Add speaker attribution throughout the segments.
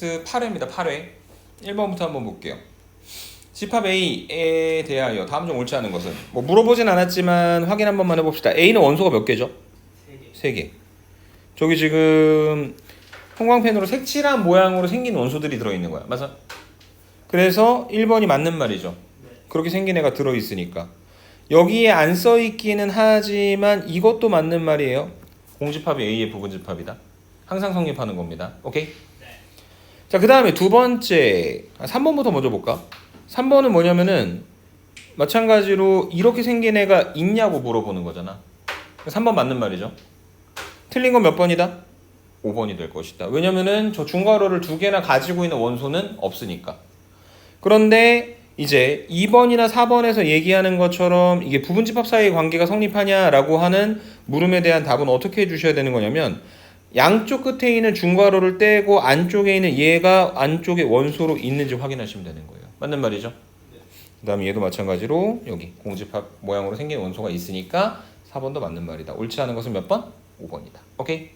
Speaker 1: 테스트 8회입니다. 8회 1번부터 한번 볼게요. 집합 A에 대하여 다음 중 옳지 않은 것은 뭐 물어보진 않았지만 확인 한 번만 해봅시다. A는 원소가 몇 개죠? 3개. 저기 지금 형광펜으로 색칠한 모양으로 생긴 원소들이 들어있는 거야. 맞아? 그래서 1번이 맞는 말이죠. 그렇게 생긴 애가 들어있으니까. 여기에 안 써있기는 하지만 이것도 맞는 말이에요. 공집합이 A의 부분집합이다. 항상 성립하는 겁니다. 오케이? 자, 그 다음에 두 번째 3번부터 먼저 볼까? 3번은 뭐냐면은 마찬가지로 이렇게 생긴 애가 있냐고 물어보는 거잖아. 3번 맞는 말이죠. 틀린 건 몇 번이다? 5번이 될 것이다. 왜냐면은 저 중괄호를 두 개나 가지고 있는 원소는 없으니까. 그런데 이제 2번이나 4번에서 얘기하는 것처럼 이게 부분집합 사이의 관계가 성립하냐라고 하는 물음에 대한 답은 어떻게 해주셔야 되는 거냐면 양쪽 끝에 있는 중괄호를 떼고 안쪽에 있는 얘가 안쪽에 원소로 있는지 확인하시면 되는 거예요. 맞는 말이죠? 그 다음에 얘도 마찬가지로 여기 공집합 모양으로 생긴 원소가 있으니까 4번도 맞는 말이다. 옳지 않은 것은 몇 번? 5번이다. 오케이?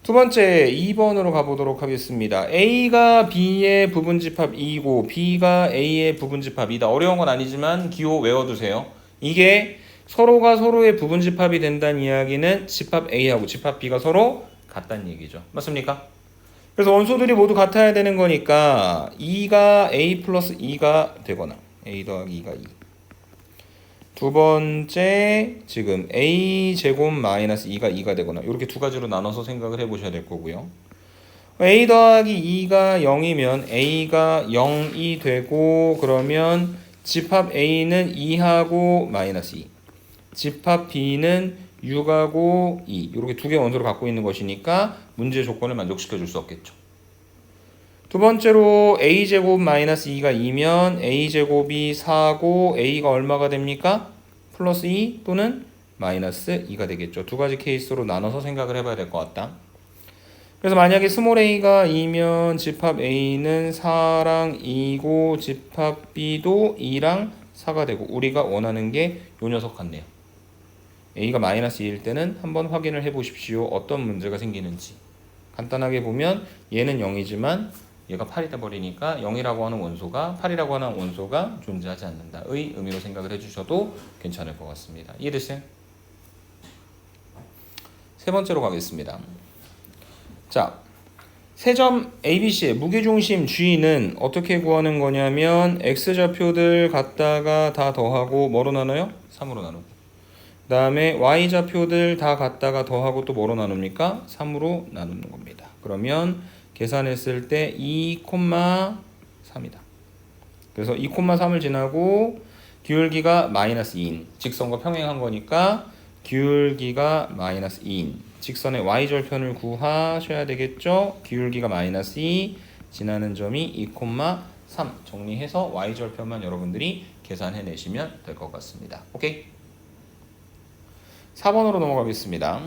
Speaker 1: 두 번째 2번으로 가보도록 하겠습니다. A가 B의 부분집합이고 B가 A의 부분집합이다. 어려운 건 아니지만 기호 외워두세요. 이게 서로가 서로의 부분집합이 된다는 이야기는 집합 A하고 집합 B가 서로 같다는 얘기죠. 맞습니까? 그래서 원소들이 모두 같아야 되는 거니까 2가 A 플러스 2가 되거나 A 더하기 2가 2. 두 번째 지금 A 제곱 마이너스 2가 2가 되거나 이렇게 두 가지로 나눠서 생각을 해보셔야 될 거고요. A 더하기 2가 0이면 A가 0이 되고 그러면 집합 A는 2하고 마이너스 2. 집합 B는 6하고 2 이렇게 두 개의 원소를 갖고 있는 것이니까 문제 조건을 만족시켜 줄 수 없겠죠. 두 번째로 A제곱 마이너스 2가 2면 A제곱이 4고 A가 얼마가 됩니까? 플러스 2 또는 마이너스 2가 되겠죠. 두 가지 케이스로 나눠서 생각을 해봐야 될 것 같다. 그래서 만약에 스몰 a가 2면 집합 A는 4랑 2고 집합 B도 2랑 4가 되고 우리가 원하는 게 요 녀석 같네요. A가 마이너스 2일 때는 한번 확인을 해보십시오. 어떤 문제가 생기는지. 간단하게 보면 얘는 0이지만 얘가 8이 돼버리니까 0이라고 하는 원소가 8이라고 하는 원소가 존재하지 않는다의 의미로 생각을 해주셔도 괜찮을 것 같습니다. 이해됐어요? 세 번째로 가겠습니다. 자, 세점 ABC의 무게중심 G는 어떻게 구하는 거냐면 X좌표들 갖다가 다 더하고 뭐로 나눠요? 3으로 나누고 그 다음에 Y좌표들 다 갖다가 더하고 또 뭐로 나눕니까? 3으로 나누는 겁니다. 그러면 계산했을 때 2,3이다. 그래서 2,3을 지나고 기울기가 마이너스 2인 직선과 평행한 거니까 기울기가 마이너스 2인 직선의 y절편을 구하셔야 되겠죠. 기울기가 마이너스 2 지나는 점이 2,3 정리해서 y절편만 여러분들이 계산해내시면 될 것 같습니다. 오케이? 4번으로 넘어가겠습니다.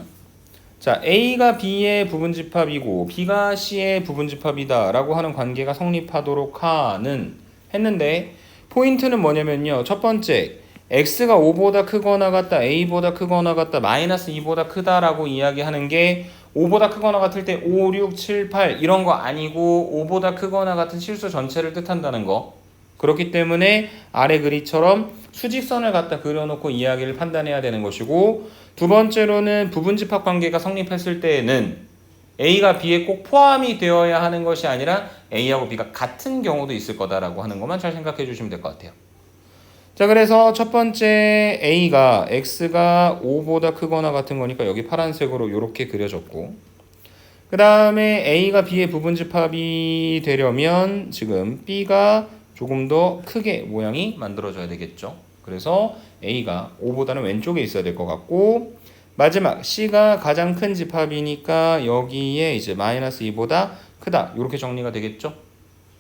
Speaker 1: 자, A가 B의 부분집합이고 B가 C의 부분집합이다 라고 하는 관계가 성립하도록 하는 했는데 포인트는 뭐냐면요. 첫 번째 X가 5보다 크거나 같다, A보다 크거나 같다, 마이너스 2보다 크다라고 이야기하는 게 5보다 크거나 같을 때 5, 6, 7, 8 이런 거 아니고 5보다 크거나 같은 실수 전체를 뜻한다는 거. 그렇기 때문에 아래 그리처럼 수직선을 갖다 그려놓고 이야기를 판단해야 되는 것이고 두 번째로는 부분집합 관계가 성립했을 때에는 A가 B에 꼭 포함이 되어야 하는 것이 아니라 A하고 B가 같은 경우도 있을 거다라고 하는 것만 잘 생각해 주시면 될 것 같아요. 자, 그래서 첫 번째 A가 X가 5보다 크거나 같은 거니까 여기 파란색으로 이렇게 그려졌고 그 다음에 A가 B의 부분집합이 되려면 지금 B가 조금 더 크게 모양이 만들어져야 되겠죠. 그래서 A가 5보다는 왼쪽에 있어야 될 것 같고 마지막 C가 가장 큰 집합이니까 여기에 이제 마이너스 2보다 크다 이렇게 정리가 되겠죠.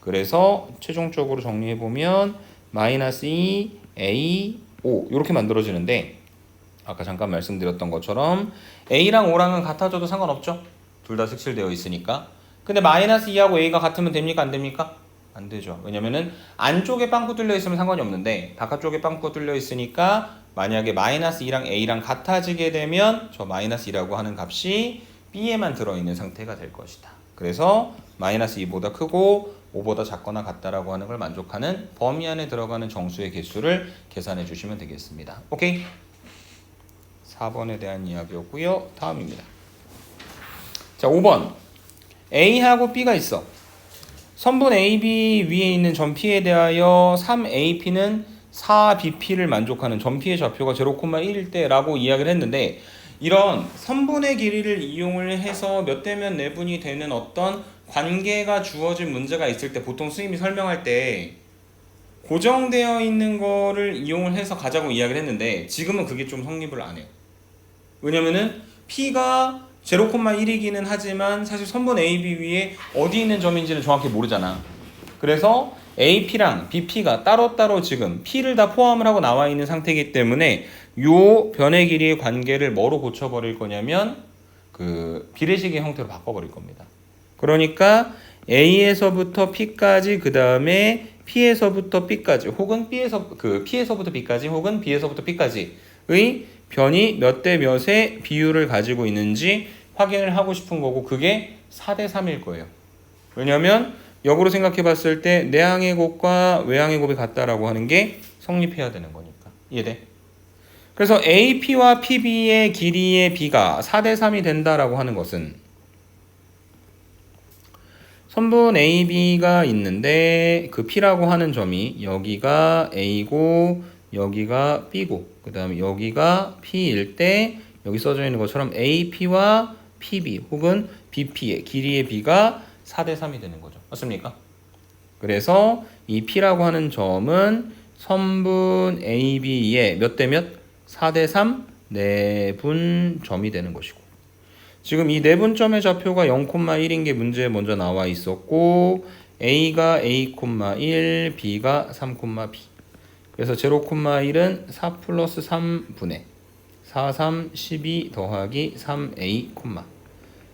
Speaker 1: 그래서 최종적으로 정리해보면 마이너스 2 A, 5 이렇게 만들어지는데 아까 잠깐 말씀드렸던 것처럼 A랑 5랑은 같아져도 상관없죠. 둘 다 색칠되어 있으니까. 근데 마이너스 2하고 A가 같으면 됩니까? 안 됩니까? 안 되죠. 왜냐면은 안쪽에 빵꾸 뚫려 있으면 상관이 없는데 바깥쪽에 빵꾸가 뚫려 있으니까 만약에 마이너스 2랑 A랑 같아지게 되면 저 마이너스 2라고 하는 값이 B에만 들어있는 상태가 될 것이다. 그래서 마이너스 2보다 크고 5보다 작거나 같다라고 하는 걸 만족하는 범위 안에 들어가는 정수의 개수를 계산해 주시면 되겠습니다. 오케이? 4번에 대한 이야기였고요. 다음입니다. 자, 5번. A하고 B가 있어. 선분 AB 위에 있는 점 P에 대하여 3AP는 4BP를 만족하는 점 P의 좌표가 0,1일 때라고 이야기를 했는데, 이런 선분의 길이를 이용을 해서 몇 대 몇 내분이 되는 어떤 관계가 주어진 문제가 있을 때 보통 선생님이 설명할 때 고정되어 있는 거를 이용을 해서 가자고 이야기를 했는데, 지금은 그게 좀 성립을 안 해요. 왜냐면은 P가 0,1이기는 하지만 사실 선분 AB 위에 어디 있는 점인지는 정확히 모르잖아. 그래서 AP랑 BP가 따로따로 지금 P를 다 포함을 하고 나와 있는 상태이기 때문에 요 변의 길이의 관계를 뭐로 고쳐버릴 거냐면 그 비례식의 형태로 바꿔버릴 겁니다. 그러니까 A에서부터 P까지, 그 다음에 P에서부터 B까지, 혹은 P에서부터 B까지, 혹은 B에서부터 P까지의 변이 몇 대 몇의 비율을 가지고 있는지 확인을 하고 싶은 거고, 그게 4대 3일 거예요. 왜냐면 역으로 생각해 봤을 때 내항의 곱과 외항의 곱이 같다라고 하는 게 성립해야 되는 거니까. 이해돼? 그래서 AP와 PB의 길이의 비가 4대 3이 된다라고 하는 것은 선분 AB가 있는데 그 P라고 하는 점이 여기가 A고 여기가 B고 그 다음에 여기가 P일 때 여기 써져 있는 것처럼 AP와 PB 혹은 BP의 길이의 비가 4대 3이 되는 거죠. 맞습니까? 그래서 이 P라고 하는 점은 선분 AB의 몇 대 몇? 4대 3 내분점이 되는 것이고, 지금 이 내분점의 좌표가 0,1인 게 문제에 먼저 나와 있었고, A가 A,1, B가 3,B. 그래서 0,1은 4 플러스 3분의 4, 3, 12 더하기 3A,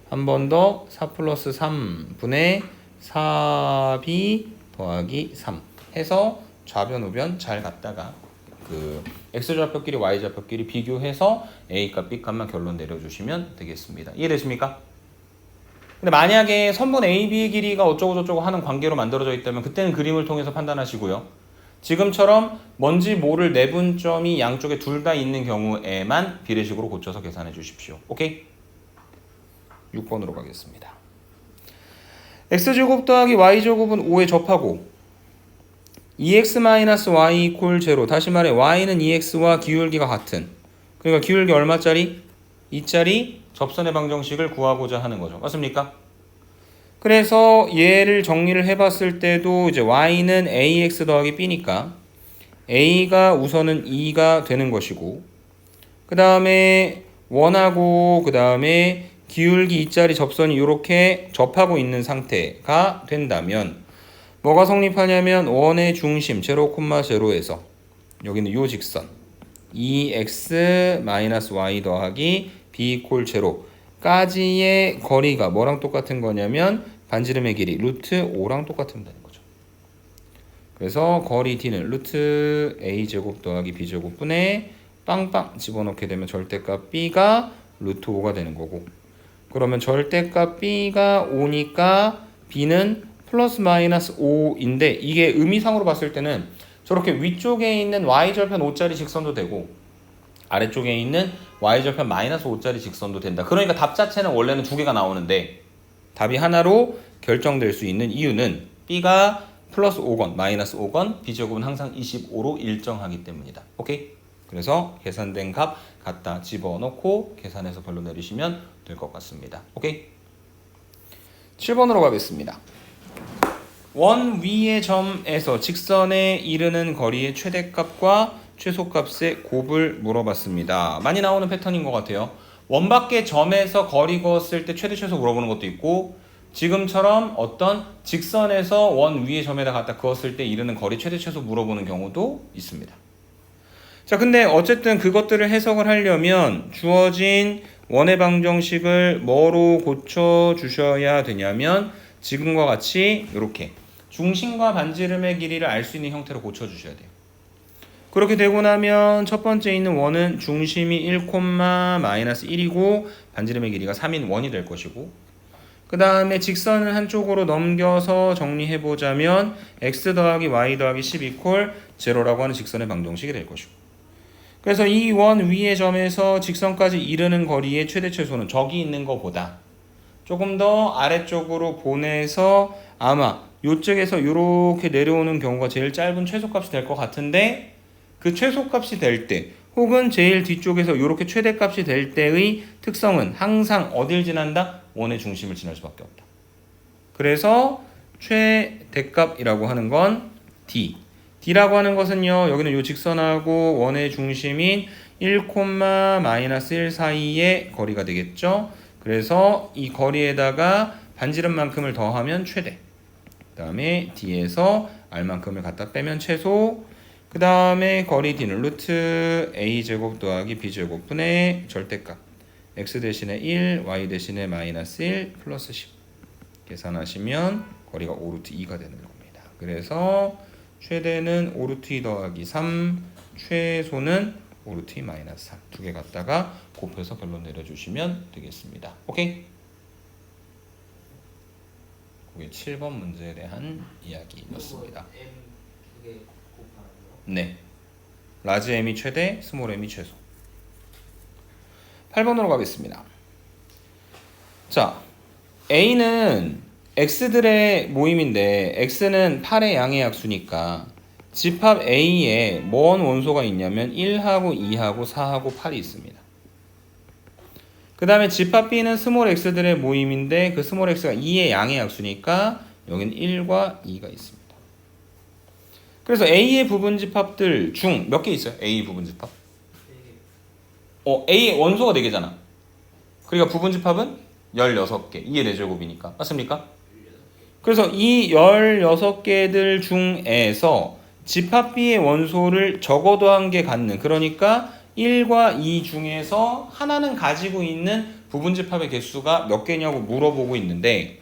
Speaker 1: 한 번 더 4 플러스 3분의 4B 더하기 3 해서 좌변 우변 잘 갖다가 그 X좌표끼리 Y좌표끼리 비교해서 A값 B값만 결론 내려주시면 되겠습니다. 이해되십니까? 근데 만약에 선분 AB의 길이가 어쩌고 저쩌고 하는 관계로 만들어져 있다면 그때는 그림을 통해서 판단하시고요. 지금처럼 뭔지 모를 내분점이 양쪽에 둘 다 있는 경우에만 비례식으로 고쳐서 계산해 주십시오. 오케이? 6번으로 가겠습니다. x제곱 더하기 y제곱은 5에 접하고 2x-y 이퀄 0. 다시 말해 y는 2x와 기울기가 같은, 그러니까 기울기 얼마짜리? 2짜리 접선의 방정식을 구하고자 하는 거죠. 맞습니까? 그래서 얘를 정리를 해봤을 때도 이제 y는 ax 더하기 b니까 a가 우선은 2가 되는 것이고, 그 다음에 원하고 그 다음에 기울기 2짜리 접선이 이렇게 접하고 있는 상태가 된다면 뭐가 성립하냐면 원의 중심 0,0에서 여기는 요 직선 2x-y 더하기 b 이퀄 0까지의 거리가 뭐랑 똑같은 거냐면 반지름의 길이 루트 5랑 똑같으면 되는 거죠. 그래서 거리 d는 루트 a제곱 더하기 b제곱분의 빵빵 집어넣게 되면 절대값 b가 루트 5가 되는 거고, 그러면 절대값 b가 5니까 b는 플러스 마이너스 5인데, 이게 의미상으로 봤을 때는 저렇게 위쪽에 있는 y절편 5짜리 직선도 되고 아래쪽에 있는 y절편 마이너스 5짜리 직선도 된다. 그러니까 답 자체는 원래는 두 개가 나오는데 답이 하나로 결정될 수 있는 이유는 b가 플러스 5건 마이너스 5건 b제곱은 항상 25로 일정하기 때문이다. 오케이? 그래서 계산된 값 갖다 집어넣고 계산해서 별로 내리시면 될 것 같습니다. 오케이? 7번으로 가겠습니다. 원 위의 점에서 직선에 이르는 거리의 최대값과 최소값의 곱을 물어봤습니다. 많이 나오는 패턴인 것 같아요. 원 밖의 점에서 거리 그었을 때 최대 최소 물어보는 것도 있고, 지금처럼 어떤 직선에서 원 위의 점에다 갖다 그었을 때 이르는 거리 최대 최소 물어보는 경우도 있습니다. 자, 근데 어쨌든 그것들을 해석을 하려면 주어진 원의 방정식을 뭐로 고쳐 주셔야 되냐면 지금과 같이 이렇게 중심과 반지름의 길이를 알 수 있는 형태로 고쳐 주셔야 돼요. 그렇게 되고 나면 첫 번째 있는 원은 중심이 1, -1이고 반지름의 길이가 3인 원이 될 것이고, 그 다음에 직선을 한쪽으로 넘겨서 정리해보자면 x 더하기 y 더하기 10 이퀄 제로라고 하는 직선의 방정식이 될 것이고, 그래서 이 원 위의 점에서 직선까지 이르는 거리의 최대 최소는 저기 있는 것보다 조금 더 아래쪽으로 보내서 아마 이쪽에서 이렇게 내려오는 경우가 제일 짧은 최소값이 될 것 같은데, 그 최소값이 될 때 혹은 제일 뒤쪽에서 이렇게 최대값이 될 때의 특성은 항상 어딜 지난다? 원의 중심을 지날 수밖에 없다. 그래서 최대값이라고 하는 건 D. D라고 하는 것은요, 여기는 이 직선하고 원의 중심인 1,-1 사이의 거리가 되겠죠. 그래서 이 거리에다가 반지름만큼을 더하면 최대, 그 다음에 D에서 R만큼을 갖다 빼면 최소, 그 다음에 거리 D는 루트 A제곱 더하기 B제곱 분의 절대값 X 대신에 1, Y 대신에 마이너스 1 플러스 10 계산하시면 거리가 5루트 2가 되는 겁니다. 그래서 최대는 5루트 2 더하기 3, 최소는 5루트 2 마이너스 3 두 개 갖다가 곱해서 결론 내려주시면 되겠습니다. 오케이? 그게 7번 문제에 대한 이야기였습니다. 네, 라지 m이 최대, 스몰 m이 최소. 8번으로 가겠습니다. 자, A는 X들의 모임인데 X는 8의 양의 약수니까 집합 A에 뭔 원소가 있냐면 1하고 2하고 4하고 8이 있습니다. 그 다음에 집합 B는 스몰 X들의 모임인데 그 스몰 X가 2의 양의 약수니까 여기는 1과 2가 있습니다. 그래서 A의 부분집합들 중 몇 개 있어요? A 부분집합? A의 원소가 4개잖아. 그러니까 부분집합은 16개. 2의 4제곱이니까. 맞습니까? 그래서 이 16개들 중에서 집합 B의 원소를 적어도 1개 갖는, 그러니까 1과 2 중에서 하나는 가지고 있는 부분집합의 개수가 몇 개냐고 물어보고 있는데,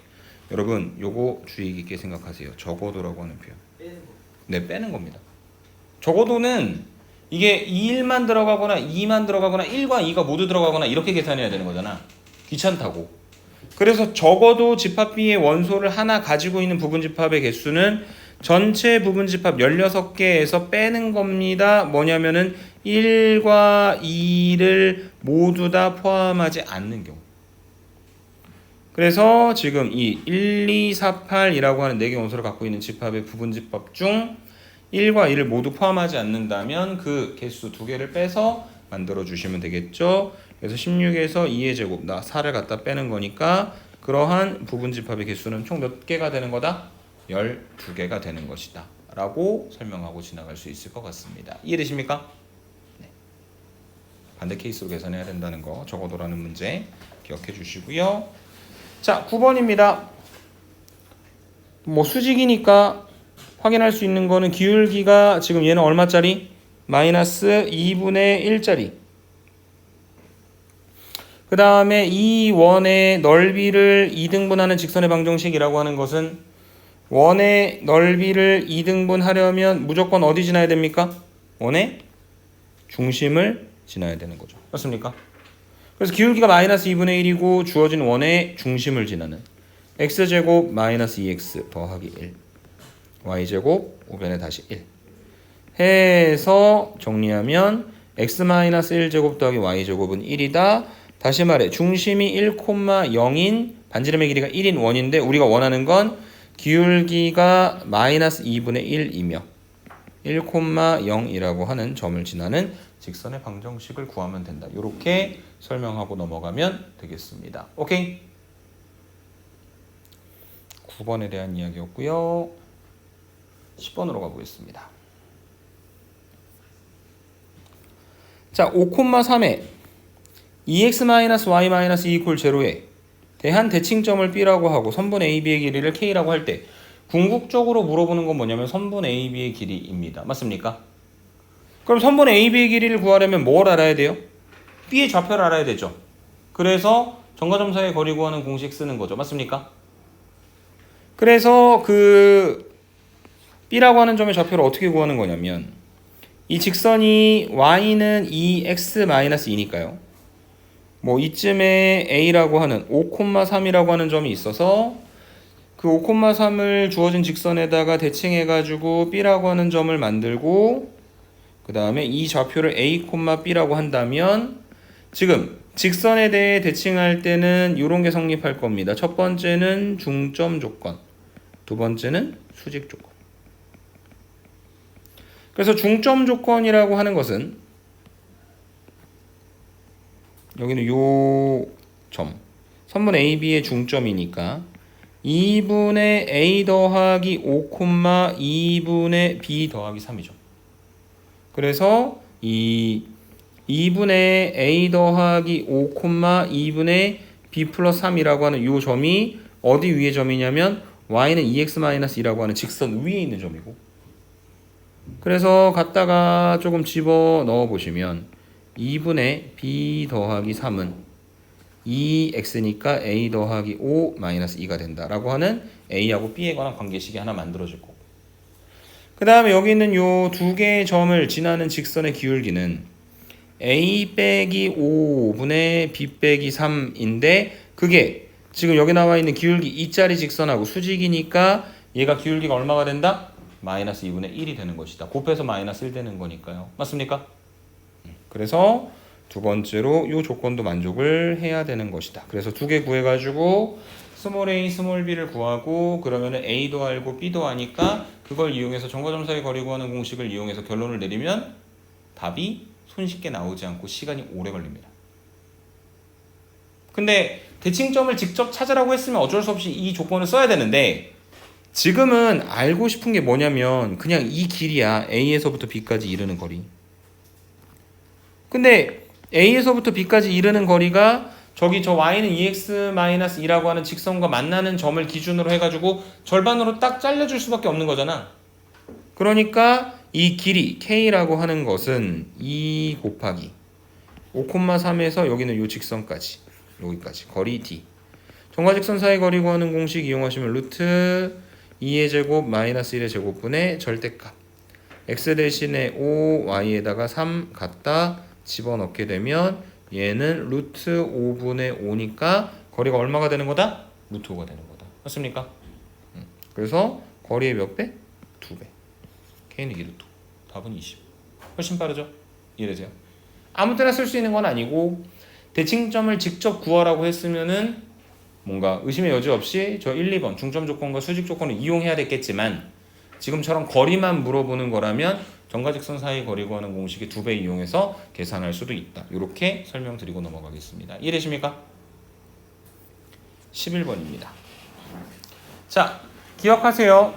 Speaker 1: 여러분 요거 주의 깊게 생각하세요. 적어도라고 하는 표현. 네, 빼는 겁니다. 적어도는 이게 1만 들어가거나 2만 들어가거나 1과 2가 모두 들어가거나 이렇게 계산해야 되는 거잖아. 귀찮다고. 그래서 적어도 집합 B의 원소를 하나 가지고 있는 부분집합의 개수는 전체 부분집합 16개에서 빼는 겁니다. 뭐냐면은 1과 2를 모두 다 포함하지 않는 경우. 그래서 지금 이 1, 2, 4, 8이라고 하는 4개 원소를 갖고 있는 집합의 부분집합 중 1과 2를 모두 포함하지 않는다면 그 개수 2개를 빼서 만들어 주시면 되겠죠. 그래서 16에서 2의 제곱, 4를 갖다 빼는 거니까 그러한 부분집합의 개수는 총 몇 개가 되는 거다? 12개가 되는 것이다 라고 설명하고 지나갈 수 있을 것 같습니다. 이해되십니까? 네. 반대 케이스로 계산해야 된다는 거 적어도라는 문제 기억해 주시고요. 자, 9번입니다. 뭐 수직이니까 확인할 수 있는 거는 기울기가 지금 얘는 얼마짜리? 마이너스 2분의 1짜리. 그 다음에 이 원의 넓이를 2등분하는 직선의 방정식이라고 하는 것은 원의 넓이를 2등분 하려면 무조건 어디 지나야 됩니까? 원의 중심을 지나야 되는 거죠. 맞습니까? 그래서 기울기가 마이너스 2분의 1이고 주어진 원의 중심을 지나는 x제곱 마이너스 2x 더하기 1 y제곱 5변에 다시 1 해서 정리하면 x 마이너스 1제곱 더하기 y제곱은 1이다. 다시 말해 중심이 1,0인 반지름의 길이가 1인 원인데 우리가 원하는 건 기울기가 마이너스 2분의 1이며 1,0이라고 하는 점을 지나는 직선의 방정식을 구하면 된다. 이렇게 설명하고 넘어가면 되겠습니다. 오케이? 9번에 대한 이야기였고요. 10번으로 가보겠습니다. 자, 5,3에 2x-y-2 = 0에 대한 대칭점을 B라고 하고 선분 AB의 길이를 K라고 할 때 궁극적으로 물어보는 건 뭐냐면 선분 AB의 길이입니다. 맞습니까? 그럼 선분 AB의 길이를 구하려면 뭘 알아야 돼요? B의 좌표를 알아야 되죠. 그래서 점과 점 사이의 거리 구하는 공식 쓰는 거죠. 맞습니까? 그래서 그 B라고 하는 점의 좌표를 어떻게 구하는 거냐면 이 직선이 y는 2x-2니까요. 뭐 이쯤에 A라고 하는 5,3이라고 하는 점이 있어서 그 5,3을 주어진 직선에다가 대칭해가지고 B라고 하는 점을 만들고 그 다음에 이 좌표를 A, B라고 한다면 지금 직선에 대해 대칭할 때는 이런 게 성립할 겁니다. 첫 번째는 중점 조건, 두 번째는 수직 조건. 그래서 중점 조건이라고 하는 것은 여기는 요 점, 선분 AB의 중점이니까 2분의 A 더하기 5, 2분의 B 더하기 3이죠. 그래서 이 2분의 A 더하기 5, 2분의 B 플러스 3이라고 하는 이 점이 어디 위의 점이냐면 y는 2x-2라고 하는 직선 위에 있는 점이고, 그래서 갖다가 조금 집어 넣어 보시면 2분의 B 더하기 3은 2x니까 A 더하기 5 마이너스 2가 된다라고 하는 A하고 B에 관한 관계식이 하나 만들어질 거고, 그 다음에 여기 있는 요 두 개의 점을 지나는 직선의 기울기는 A 빼기 5분의 B 빼기 3인데 그게 지금 여기 나와 있는 기울기 2짜리 직선하고 수직이니까 얘가 기울기가 얼마가 된다? 마이너스 2분의 1이 되는 것이다. 곱해서 마이너스 1 되는 거니까요. 맞습니까? 그래서 두 번째로 이 조건도 만족을 해야 되는 것이다. 그래서 두 개 구해가지고 스몰 a, 스몰 b를 구하고 그러면은 a도 알고 b도 아니까 그걸 이용해서 점과 점 사이 거리 구하는 공식을 이용해서 결론을 내리면 답이 손쉽게 나오지 않고 시간이 오래 걸립니다. 근데 대칭점을 직접 찾으라고 했으면 어쩔 수 없이 이 조건을 써야 되는데 지금은 알고 싶은 게 뭐냐면 그냥 이 길이야. A에서부터 B까지 이르는 거리. 근데 A에서부터 B까지 이르는 거리가 저기 저 y는 2x-2라고 하는 직선과 만나는 점을 기준으로 해가지고 절반으로 딱 잘려줄 수밖에 없는 거잖아. 그러니까 이 길이 K라고 하는 것은 2 곱하기 5,3에서 여기는 요 직선까지 여기까지 거리 D, 정과직선 사이 거리 구하는 공식 이용하시면 루트 2의 제곱 마이너스 1의 제곱분의 절대값 x 대신에 5 y에다가 3 갖다 집어넣게 되면 얘는 루트 5분의 5니까 거리가 얼마가 되는 거다? 루트 5가 되는 거다. 맞습니까? 그래서 거리의 몇 배? 2배. K는 2루트 5. 답은 20. 훨씬 빠르죠? 이해되세요? 아무 때나 쓸 수 있는 건 아니고 대칭점을 직접 구하라고 했으면은 뭔가 의심의 여지 없이 저 1, 2번 중점 조건과 수직 조건을 이용해야 됐겠지만 지금처럼 거리만 물어보는 거라면 정과직선 사이 거리 구하는 공식의 2배 이용해서 계산할 수도 있다. 이렇게 설명드리고 넘어가겠습니다. 이해되십니까? 11번입니다. 자, 기억하세요.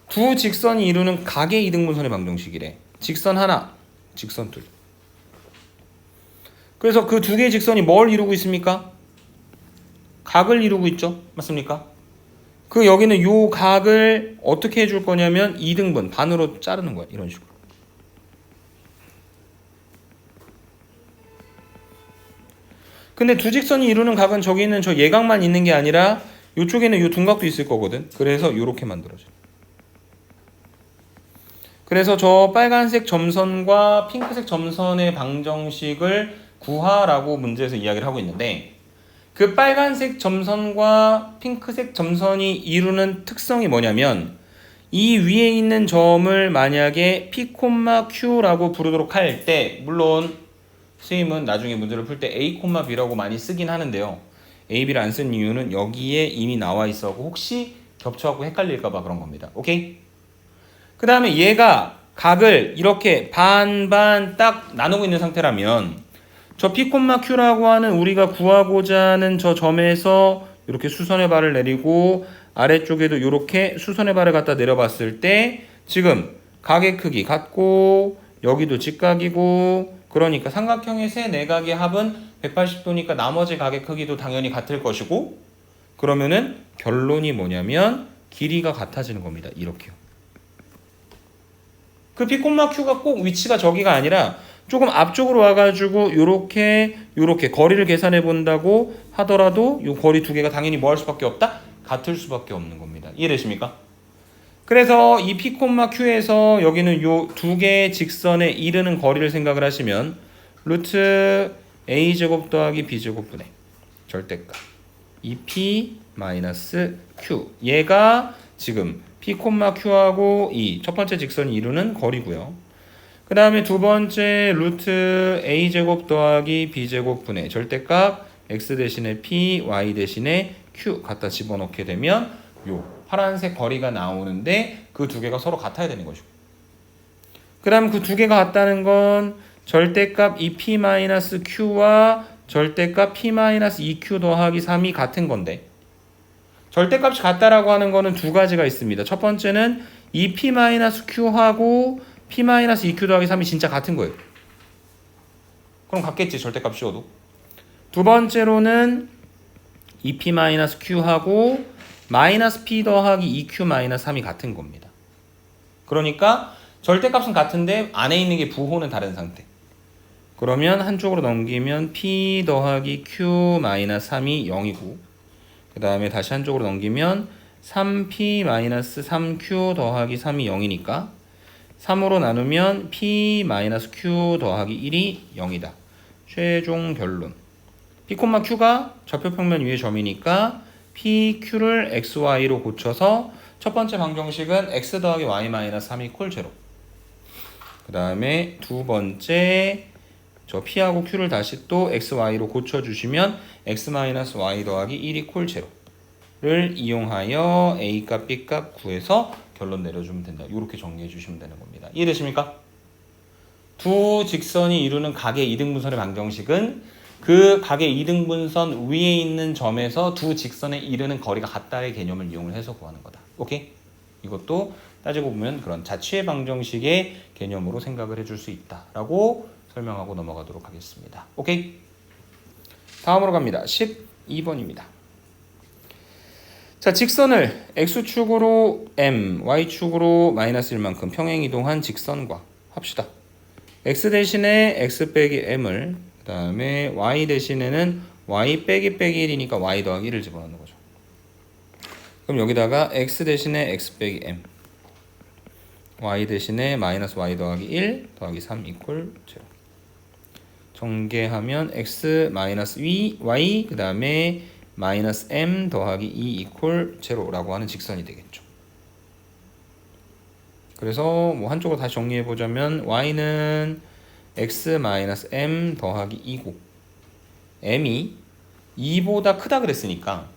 Speaker 1: 두 직선이 이루는 각의 이등분선의 방정식이래. 직선 하나, 직선 둘. 그래서 그 두 개의 직선이 뭘 이루고 있습니까? 각을 이루고 있죠. 맞습니까? 그 여기는 요 각을 어떻게 해줄 거냐면 2등분 반으로 자르는 거야. 이런 식으로. 근데 두 직선이 이루는 각은 저기 있는 저 예각만 있는 게 아니라 이쪽에는 요 둔각도 있을 거거든. 그래서 요렇게 만들어져. 그래서 저 빨간색 점선과 핑크색 점선의 방정식을 구하라고 문제에서 이야기를 하고 있는데 그 빨간색 점선과 핑크색 점선이 이루는 특성이 뭐냐면 이 위에 있는 점을 만약에 P, Q라고 부르도록 할 때 물론 선생님은 나중에 문제를 풀 때 A, B라고 많이 쓰긴 하는데요. A, B를 안 쓴 이유는 여기에 이미 나와 있어서 혹시 겹쳐갖고 헷갈릴까봐 그런 겁니다. 오케이? 그 다음에 얘가 각을 이렇게 반반 딱 나누고 있는 상태라면 저 P, Q라고 하는 우리가 구하고자 하는 저 점에서 이렇게 수선의 발을 내리고 아래쪽에도 이렇게 수선의 발을 갖다 내려봤을 때 지금 각의 크기 같고 여기도 직각이고 그러니까 삼각형의 세 내각의 합은 180도니까 나머지 각의 크기도 당연히 같을 것이고 그러면은 결론이 뭐냐면 길이가 같아지는 겁니다. 이렇게요. 그 P, Q가 꼭 위치가 저기가 아니라 조금 앞쪽으로 와가지고 요렇게 거리를 계산해 본다고 하더라도 요 거리 두 개가 당연히 뭐 할 수밖에 없다? 같을 수밖에 없는 겁니다. 이해되십니까? 그래서 이 P, Q에서 여기는 요 두 개의 직선에 이르는 거리를 생각을 하시면 루트 a제곱 더하기 b제곱분의 절대값 2p 마이너스 q. 얘가 지금 p, q하고 이 첫 번째 직선이 이루는 거리고요. 그 다음에 두 번째 루트 a제곱 더하기 b제곱분의 절대값 x 대신에 p, y 대신에 q 갖다 집어넣게 되면 요 파란색 거리가 나오는데 그 두 개가 서로 같아야 되는 거죠. 그 다음 그 두 개가 같다는 건 절대값 2p-q와 절대값 p-2q 더하기 3이 같은 건데 절대값이 같다라고 하는 거는 두 가지가 있습니다. 첫 번째는 2p-q하고 p-2q 더하기 3이 진짜 같은 거예요. 그럼 같겠지, 절대값 씌워도. 두 번째로는 2p-q하고 마이너스 p 더하기 2q-3이 같은 겁니다. 그러니까 절대값은 같은데 안에 있는 게 부호는 다른 상태. 그러면 한쪽으로 넘기면 p 더하기 q-3이 0이고 그 다음에 다시 한쪽으로 넘기면 3p-3q 더하기 3이 0이니까 3으로 나누면 p-q 더하기 1이 0이다. 최종 결론. p, q가 좌표평면 위의 점이니까 pq를 xy로 고쳐서 첫 번째 방정식은 x 더하기 y-3이 콜 제로. 그 다음에 두 번째 저 p하고 q를 다시 또 x, y로 고쳐주시면 x-y 더하기 1이 콜 제로를 이용하여 a값, b값 구해서 결론 내려주면 된다. 이렇게 정리해 주시면 되는 겁니다. 이해되십니까? 두 직선이 이루는 각의 이등분선의 방정식은 그 각의 이등분선 위에 있는 점에서 두 직선에 이르는 거리가 같다의 개념을 이용을 해서 구하는 거다. 오케이? 이것도 따지고 보면 그런 자취의 방정식의 개념으로 생각을 해줄 수 있다라고 설명하고 넘어가도록 하겠습니다. 오케이? 다음으로 갑니다. 12번입니다. 자, 직선을 x축으로 m, y축으로 마이너스 1만큼 평행 이동한 직선과 합시다. x 대신에 x 빼기 m을 그 다음에 y 대신에는 y 빼기 1이니까 y 더하기 1을 집어넣는 거죠. 그럼 여기다가 x 대신에 x 빼기 m y 대신에 마이너스 y 더하기 1 더하기 3 이퀄 0. 전개하면 x 마이너스 y 그 다음에 마이너스 m 더하기 2 이퀄 0라고 하는 직선이 되겠죠. 그래서 뭐 한쪽으로 다시 정리해 보자면 y는 x 마이너스 m 더하기 2고 m이 2보다 크다 그랬으니까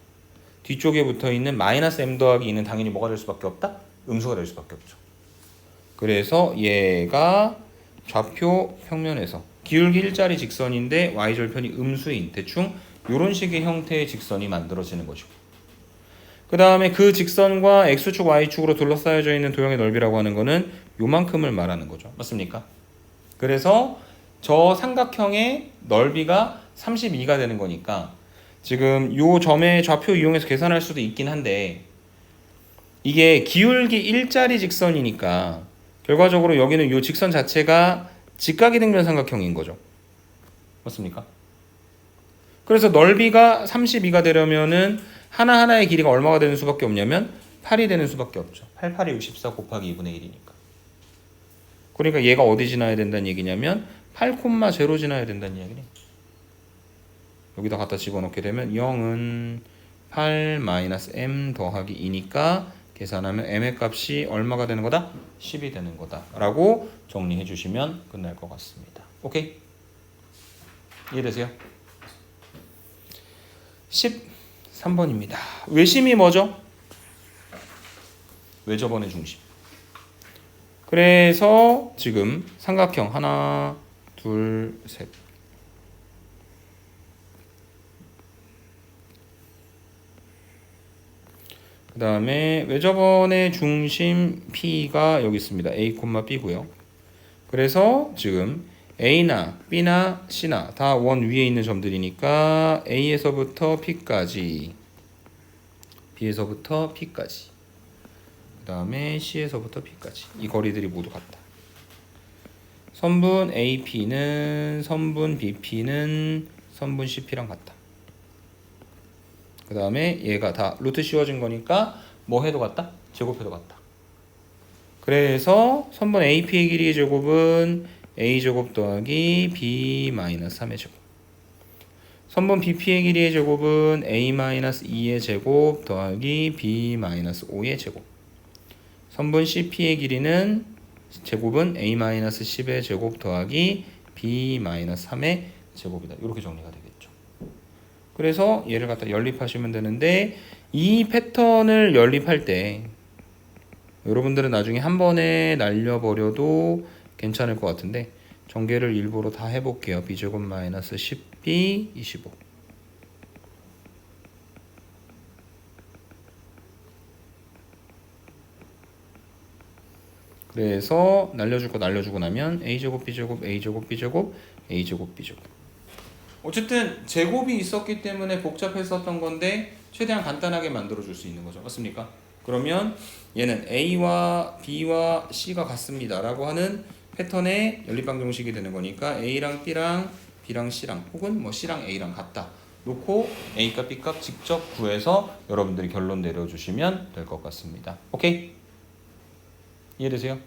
Speaker 1: 뒤쪽에 붙어 있는 마이너스 m 더하기 2는 당연히 뭐가 될 수밖에 없다? 음수가 될 수밖에 없죠. 그래서 얘가 좌표 평면에서 기울기 일자리 직선인데 y절편이 음수인 대충 이런 식의 형태의 직선이 만들어지는 것이고 그 다음에 그 직선과 x축 y축으로 둘러싸여져 있는 도형의 넓이라고 하는 거는 요만큼을 말하는 거죠. 맞습니까? 그래서 저 삼각형의 넓이가 32가 되는 거니까 지금 요 점의 좌표 이용해서 계산할 수도 있긴 한데 이게 기울기 일자리 직선이니까 결과적으로 여기는 요 직선 자체가 직각이등변 삼각형인 거죠. 맞습니까? 그래서 넓이가 32가 되려면은 하나하나의 길이가 얼마가 되는 수밖에 없냐면 8이 되는 수밖에 없죠. 8, 8이 64 곱하기 2분의 1이니까. 그러니까 얘가 어디 지나야 된다는 얘기냐면 8,0 지나야 된다는 이야기네. 여기다 갖다 집어넣게 되면 0은 8-m 더하기 2니까 계산하면 m의 값이 얼마가 되는 거다? 10이 되는 거다 라고 정리해 주시면 끝날 것 같습니다. 오케이? 이해되세요? 13번입니다. 외심이 뭐죠? 외접원의 중심. 그래서 지금 삼각형 하나, 둘, 셋. 그 다음에 외접원의 중심 P가 여기 있습니다. A, B고요. 그래서 지금 A나 B나 C나 다 원 위에 있는 점들이니까 A에서부터 P까지, B에서부터 P까지, 그 다음에 C에서부터 P까지 이 거리들이 모두 같다. 선분 AP는 선분 BP는 선분 CP랑 같다. 그 다음에 얘가 다 루트 씌워진 거니까 뭐 해도 같다? 제곱해도 같다. 그래서 선분 AP의 길이의 제곱은 A제곱 더하기 B-3의 제곱. 선분 BP의 길이의 제곱은 A-2의 제곱 더하기 B-5의 제곱. 선분 CP의 길이는 제곱은 A-10의 제곱 더하기 B-3의 제곱이다. 이렇게 정리가 되겠죠. 그래서 얘를 갖다 연립하시면 되는데 이 패턴을 연립할 때 여러분들은 나중에 한 번에 날려버려도 괜찮을 것 같은데 전개를 일부러 다 해볼게요. B제곱 마이너스 10B 25. 그래서 날려주고 나면 A제곱 B제곱 A제곱 B제곱 A제곱 B제곱. 어쨌든 제곱이 있었기 때문에 복잡했었던 건데 최대한 간단하게 만들어줄 수 있는 거죠. 맞습니까? 그러면 얘는 A와 B와 C가 같습니다 라고 하는 패턴의 연립방정식이 되는 거니까 A랑 B랑 B랑 C랑 혹은 뭐 C랑 A랑 같다 놓고 A값 B값 직접 구해서 여러분들이 결론 내려주시면 될 것 같습니다. 오케이? 이해되세요?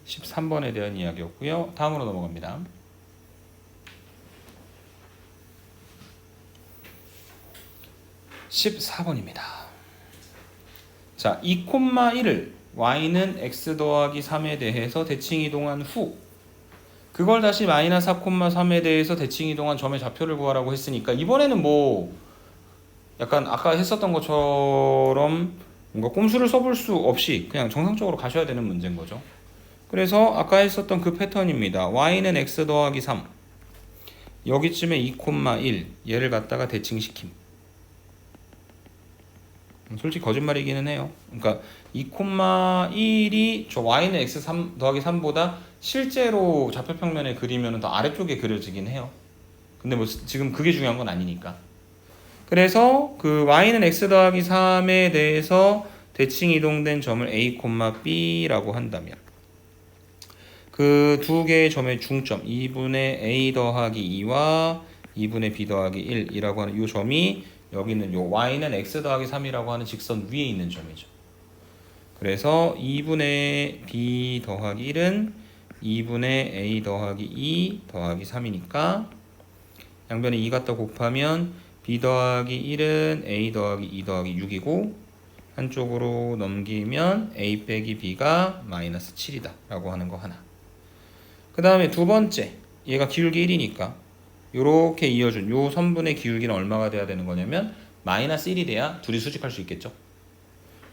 Speaker 1: 13번에 대한 이야기였고요. 다음으로 넘어갑니다. 14번입니다. 자, 2,1을 y는 x 더하기 3에 대해서 대칭 이동한 후 그걸 다시 마이너스 4,3에 대해서 대칭 이동한 점의 좌표를 구하라고 했으니까 이번에는 뭐 약간 아까 했었던 것처럼 뭔가 꼼수를 써볼 수 없이 그냥 정상적으로 가셔야 되는 문제인 거죠. 그래서 아까 했었던 그 패턴입니다. y는 x 더하기 3 여기쯤에 2,1 얘를 갖다가 대칭시킴. 솔직히 거짓말이기는 해요. 그러니까 2,1이 저 y는 x3 더하기 3보다 실제로 좌표평면에 그리면 더 아래쪽에 그려지긴 해요. 근데 뭐 지금 그게 중요한 건 아니니까. 그래서 그 y는 x 더하기 3에 대해서 대칭 이동된 점을 a, b라고 한다면 그 두 개의 점의 중점 2분의 a 더하기 2와 2분의 b 더하기 1이라고 하는 이 점이 여기는 요 y는 x 더하기 3이라고 하는 직선 위에 있는 점이죠. 그래서 2분의 b 더하기 1은 2분의 a 더하기 2 더하기 3이니까 양변에 2 갖다 곱하면 b 더하기 1은 a 더하기 2 더하기 6이고 한쪽으로 넘기면 a 빼기 b가 마이너스 7이다 라고 하는 거 하나. 그 다음에 두 번째 얘가 기울기 1이니까 요렇게 이어준 요 선분의 기울기는 얼마가 돼야 되는 거냐면 마이너스 1이 돼야 둘이 수직할 수 있겠죠.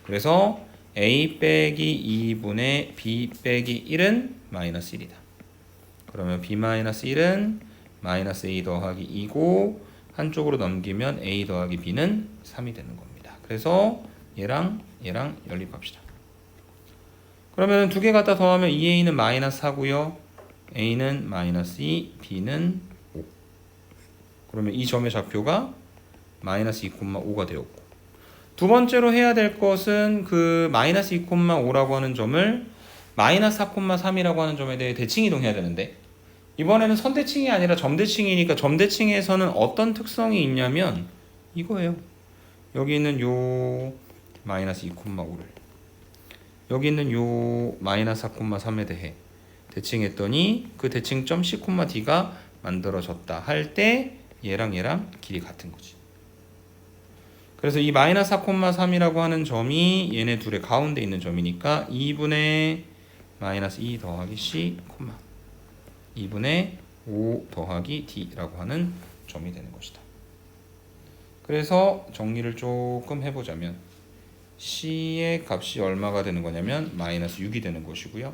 Speaker 1: 그래서 a 빼기 2분의 b 빼기 1은 마이너스 1이다. 그러면 b 마이너스 1은 마이너스 a 더하기 2고 한쪽으로 넘기면 a 더하기 b는 3이 되는 겁니다. 그래서 얘랑 연립합시다. 그러면 두 개 갖다 더하면 2a는 마이너스 4고요. a는 마이너스 2, b는 5. 그러면 이 점의 좌표가 마이너스 2,5가 되었고 두 번째로 해야 될 것은 그 마이너스 2,5라고 하는 점을 마이너스 4,3이라고 하는 점에 대해 대칭 이동해야 되는데 이번에는 선대칭이 아니라 점대칭이니까 점대칭에서는 어떤 특성이 있냐면 이거예요. 여기 있는 요 마이너스 2,5를 여기 있는 요 마이너스 4,3에 대해 대칭했더니 그 대칭점 C,D가 만들어졌다 할 때 얘랑 길이 같은 거지. 그래서 이 마이너스 4,3이라고 하는 점이 얘네 둘의 가운데 있는 점이니까 2분의 마이너스 2 더하기 C, 2분의 5 더하기 D라고 하는 점이 되는 것이다. 그래서 정리를 조금 해보자면 C의 값이 얼마가 되는 거냐면 마이너스 6이 되는 것이고요.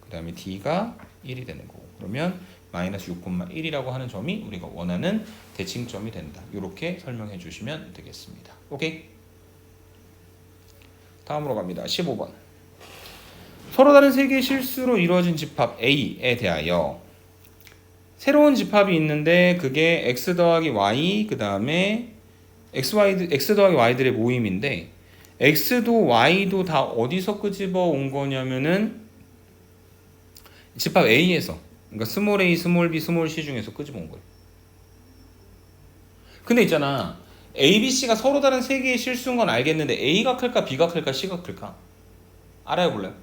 Speaker 1: 그 다음에 D가 1이 되는 거고 그러면 마이너스 6,1이라고 하는 점이 우리가 원하는 대칭점이 된다. 이렇게 설명해 주시면 되겠습니다. 오케이? 다음으로 갑니다. 15번. 서로 다른 세 개의 실수로 이루어진 집합 A에 대하여 새로운 집합이 있는데 그게 x 더하기 y 그 다음에 x 더하기 y들의 모임인데 x도 y도 다 어디서 끄집어 온 거냐면은 집합 A에서 그러니까 스몰 a, 스몰 b, 스몰 c 중에서 끄집어 온 거예요. 근데 있잖아 A, B, C가 서로 다른 세 개의 실수인 건 알겠는데 A가 클까 B가 클까 C가 클까? 알아요 볼래요?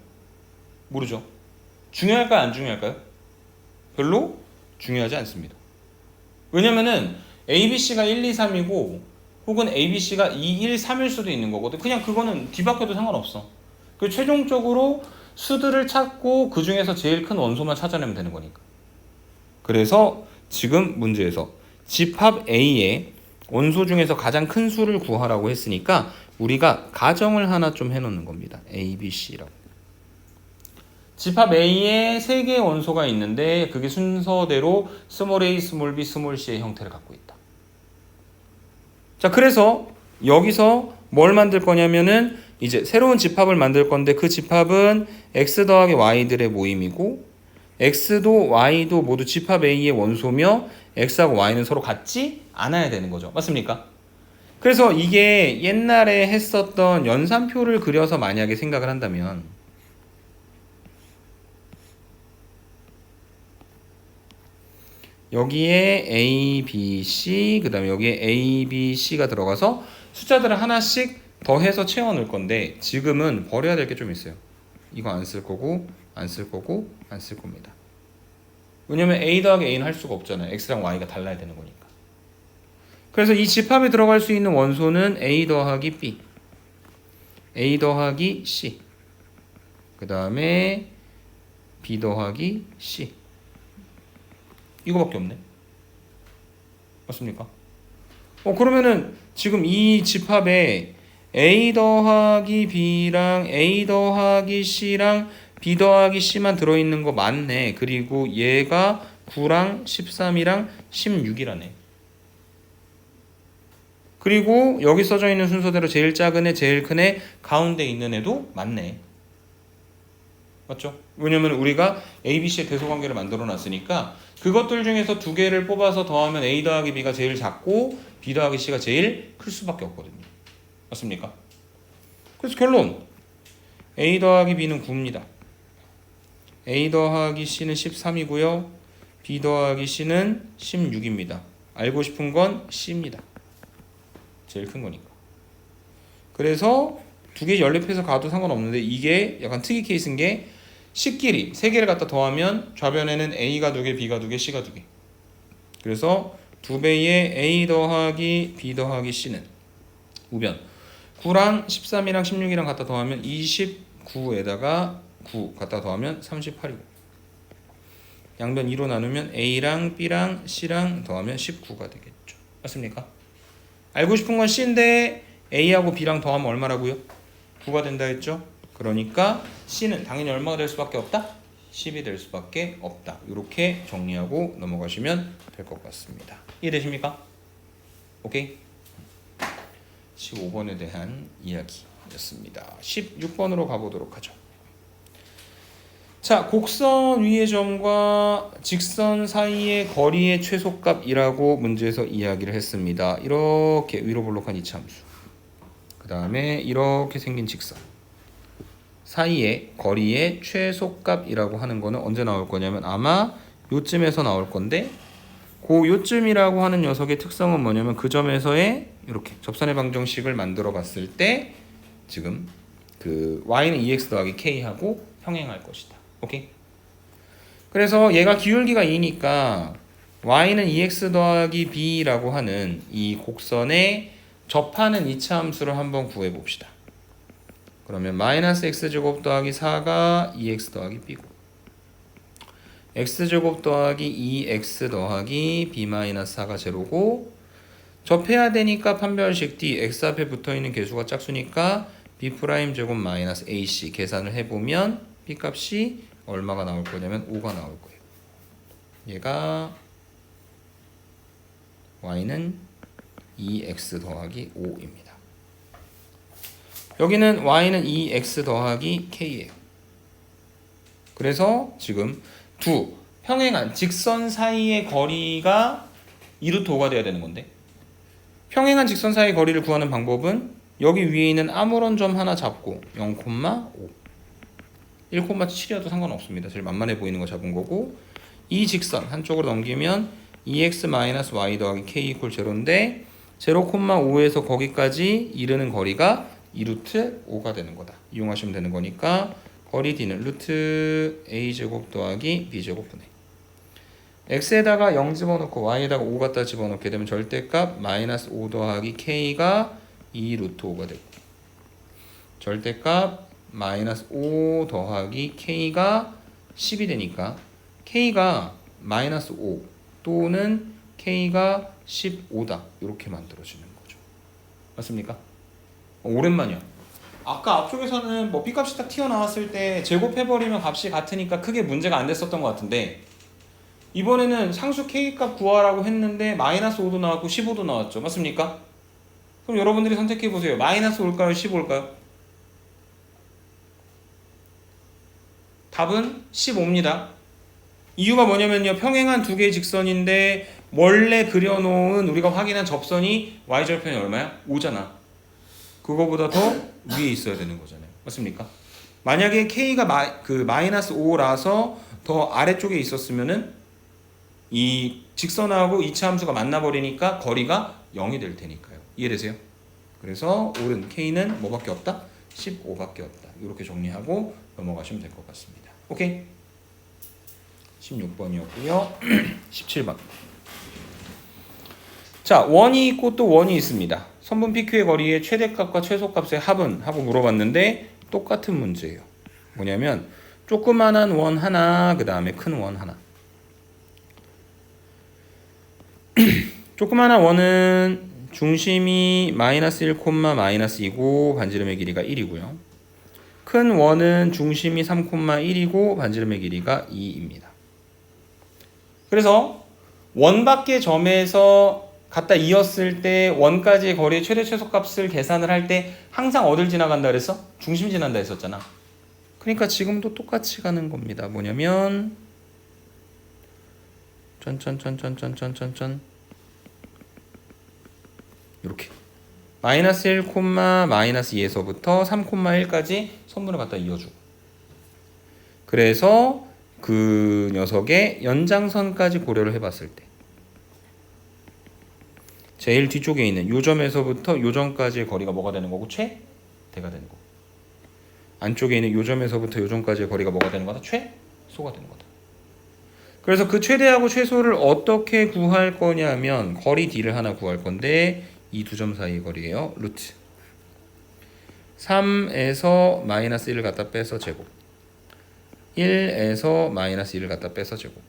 Speaker 1: 모르죠. 중요할까요 안 중요할까요? 별로 중요하지 않습니다. 왜냐면은 ABC가 1, 2, 3이고 혹은 ABC가 2, 1, 3일 수도 있는 거거든. 그냥 그거는 뒤바뀌어도 상관없어. 그 최종적으로 수들을 찾고 그 중에서 제일 큰 원소만 찾아내면 되는 거니까. 그래서 지금 문제에서 집합 A의 원소 중에서 가장 큰 수를 구하라고 했으니까 우리가 가정을 하나 좀 해놓는 겁니다. A, B, C라고. 집합 A에 3개의 원소가 있는데 그게 순서대로 스몰 a, 스몰 b, 스몰 c의 형태를 갖고 있다. 자, 그래서 여기서 뭘 만들 거냐면은 이제 새로운 집합을 만들 건데 그 집합은 x 더하기 y들의 모임이고 x도 y도 모두 집합 A의 원소며 x하고 y는 서로 같지 않아야 되는 거죠. 맞습니까? 그래서 이게 옛날에 했었던 연산표를 그려서 만약에 생각을 한다면 여기에 A, B, C 그 다음에 여기에 A, B, C가 들어가서 숫자들을 하나씩 더해서 채워 넣을 건데 지금은 버려야 될 게 좀 있어요. 이거 안 쓸 거고 안 쓸 거고 안 쓸 겁니다. 왜냐면 A 더하기 A는 할 수가 없잖아요. X랑 Y가 달라야 되는 거니까. 그래서 이 집합에 들어갈 수 있는 원소는 A 더하기 B, A 더하기 C, 그 다음에 B 더하기 C. 이거밖에 없네. 맞습니까? 그러면은 지금 이 집합에 A 더하기 B랑 A 더하기 C랑 B 더하기 C만 들어있는 거 맞네. 그리고 얘가 9랑 13이랑 16이라네. 그리고 여기 써져 있는 순서대로 제일 작은 애, 제일 큰 애, 가운데 있는 애도 맞네. 맞죠? 왜냐면 우리가 A, B, C의 대소관계를 만들어 놨으니까 그것들 중에서 2개를 뽑아서 더하면 A 더하기 B가 제일 작고 B 더하기 C가 제일 클 수밖에 없거든요. 맞습니까? 그래서 결론 A 더하기 B는 9입니다. A 더하기 C는 13이고요. B 더하기 C는 16입니다. 알고 싶은 건 C입니다. 제일 큰 거니까. 그래서 2개 연립해서 가도 상관없는데 이게 약간 특이 케이스인 게 C끼리 3개를 갖다 더하면 좌변에는 A가 2개, B가 2개, C가 2개. 그래서 2배의 A 더하기 B 더하기 C는 우변 9랑 13이랑 16이랑 갖다 더하면 29에다가 9 갖다 더하면 38이고 양변 2로 나누면 A랑 B랑 C랑 더하면 19가 되겠죠. 맞습니까? 알고 싶은 건 C인데 A하고 B랑 더하면 얼마라고요? 9가 된다 했죠? 그러니까 C는 당연히 얼마가 될 수밖에 없다? 10이 될 수밖에 없다. 이렇게 정리하고 넘어가시면 될 것 같습니다. 이해되십니까? 오케이? 15번에 대한 이야기였습니다. 16번으로 가보도록 하죠. 자, 곡선 위의 점과 직선 사이의 거리의 최소값이라고 문제에서 이야기를 했습니다. 이렇게 위로 볼록한 이차함수. 그 다음에 이렇게 생긴 직선. 사이의 거리의 최소값이라고 하는 거는 언제 나올 거냐면 아마 요쯤에서 나올 건데 요쯤이라고 하는 녀석의 특성은 뭐냐면 그 점에서의 이렇게 접선의 방정식을 만들어 봤을 때 지금 그 y는 2x 더하기 k하고 평행할 것이다. 오케이? 그래서 얘가 기울기가 2니까 y는 2x 더하기 b라고 하는 이 곡선에 접하는 이차함수를 한번 구해 봅시다. 그러면 마이너스 x제곱 더하기 4가 2x 더하기 b고 x제곱 더하기 2x 더하기 b 마이너스 4가 제로고 접해야 되니까 판별식 D x 앞에 붙어있는 개수가 짝수니까 b 프라임 제곱 마이너스 ac 계산을 해보면 b 값이 얼마가 나올 거냐면 5가 나올 거예요. 얘가 y는 2x 더하기 5입니다. 여기는 y는 2x 더하기 k예요. 그래서 지금 두 평행한 직선 사이의 거리가 2루트 5가 돼야 되는 건데 평행한 직선 사이의 거리를 구하는 방법은 여기 위에 있는 아무런 점 하나 잡고 0,5 1,7이어도 상관없습니다. 제일 만만해 보이는 거 잡은 거고 이 직선 한쪽으로 넘기면 2x-y 더하기 k 이퀄 제로인데 0,5에서 거기까지 이르는 거리가 2루트 5가 되는 거다. 이용하시면 되는 거니까 거리 d는 루트 a제곱 더하기 b제곱 분의 x에다가 0 집어넣고 y에다가 5 갖다 집어넣게 되면 절대값 마이너스 5 더하기 k가 2 루트 5가 되고, 절대값 마이너스 5 더하기 k가 10이 되니까 k가 마이너스 5 또는 k가 15다 이렇게 만들어지는 거죠. 맞습니까? 오랜만이야. 아까 앞쪽에서는 뭐 b값이 딱 튀어나왔을 때 제곱해버리면 값이 같으니까 크게 문제가 안 됐었던 것 같은데, 이번에는 상수 k값 구하라고 했는데 마이너스 5도 나왔고 15도 나왔죠. 맞습니까? 그럼 여러분들이 선택해보세요. 마이너스 5일까요? 15일까요? 답은 15입니다. 이유가 뭐냐면요, 평행한 두 개의 직선인데 원래 그려놓은 우리가 확인한 접선이 y절편이 얼마야? 5잖아. 그거보다 더 위에 있어야 되는 거잖아요. 맞습니까? 만약에 k가 마이너스 5라서 더 아래쪽에 있었으면은 이 직선하고 이차함수가 만나버리니까 거리가 0이 될 테니까요. 이해되세요? 그래서 옳은 k는 뭐밖에 없다? 15밖에 없다. 이렇게 정리하고 넘어가시면 될 것 같습니다. 오케이? 16번이었고요. 17번. 자, 원이 있고 또 원이 있습니다. 선분 PQ의 거리의 최대값과 최소값의 합은? 하고 물어봤는데 똑같은 문제예요. 뭐냐면 조그만한 원 하나, 그 다음에 큰 원 하나. 조그만한 원은 중심이 마이너스 1, 마이너스 2고 반지름의 길이가 1이고요. 큰 원은 중심이 3, 1이고 반지름의 길이가 2입니다. 그래서 원밖의 점에서 갖다 이었을 때 원까지의 거리의 최대 최소값을 계산을 할 때 항상 어딜 지나간다 그랬어? 중심 지난다 했었잖아. 그러니까 지금도 똑같이 가는 겁니다. 뭐냐면 짠 이렇게 마이너스 1, 마이너스 2에서부터 3, 1까지 선분을 갖다 이어주고, 그래서 그 녀석의 연장선까지 고려를 해봤을 때 제일 뒤쪽에 있는 요 점에서부터 요 점까지의 거리가 뭐가 되는 거고? 최대가 되는 거고, 안쪽에 있는 요 점에서부터 요 점까지의 거리가 뭐가 되는 거다? 최소가 되는 거다. 그래서 그 최대하고 최소를 어떻게 구할 거냐면 거리 d를 하나 구할 건데 이 두 점 사이의 거리예요. 루트 3에서 마이너스 1을 갖다 빼서 제곱, 1에서 마이너스 1을 갖다 빼서 제곱,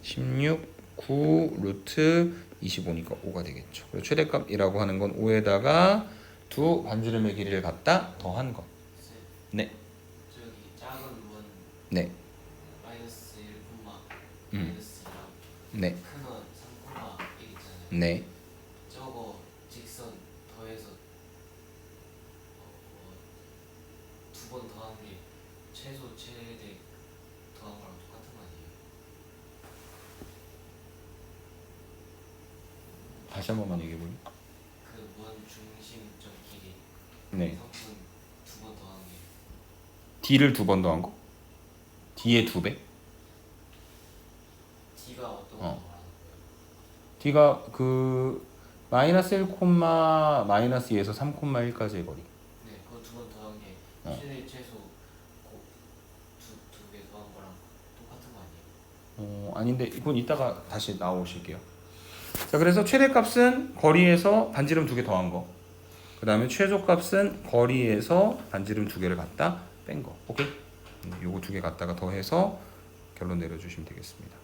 Speaker 1: 16, 9, 루트 25니까 5가 되겠죠. 그리고 최대값이라고 하는 건 5에다가 두 반지름의 길이를 갖다 더한 것. 네.
Speaker 2: 저기 작은 원
Speaker 1: 네.
Speaker 2: 마이너스 1, 마이너스 2랑
Speaker 1: 네.
Speaker 2: 큰 원 3, 1 있잖아요.
Speaker 1: 네.
Speaker 2: 저거 직선 더해서 두 번 더한 게 최소 최대 더한 거랑 똑같은 거 아니에요?
Speaker 1: 다시 한 번만 얘기해 볼래요?
Speaker 2: 그 원 중심점 길이
Speaker 1: 네.
Speaker 2: 성분 두 번 더한 게
Speaker 1: d를 두 번 더한 거? d의 두 배?
Speaker 2: D가 어떤 거 말하는 거예요?
Speaker 1: d가 그 마이너스 1, 마이너스 2에서 3, 1까지의 거리.
Speaker 2: 네, 그거 두 번 더한 게 최대 최소 두 개 더한 거랑 똑같은 거 아니에요?
Speaker 1: 아닌데 이건 이따가 다시 나오실게요. 자, 그래서 최대값은 거리에서 반지름 두 개 더한 거. 그 다음에 최소값은 거리에서 반지름 두 개를 갖다 뺀 거. 오케이? 요거 두 개 갖다가 더해서 결론 내려주시면 되겠습니다.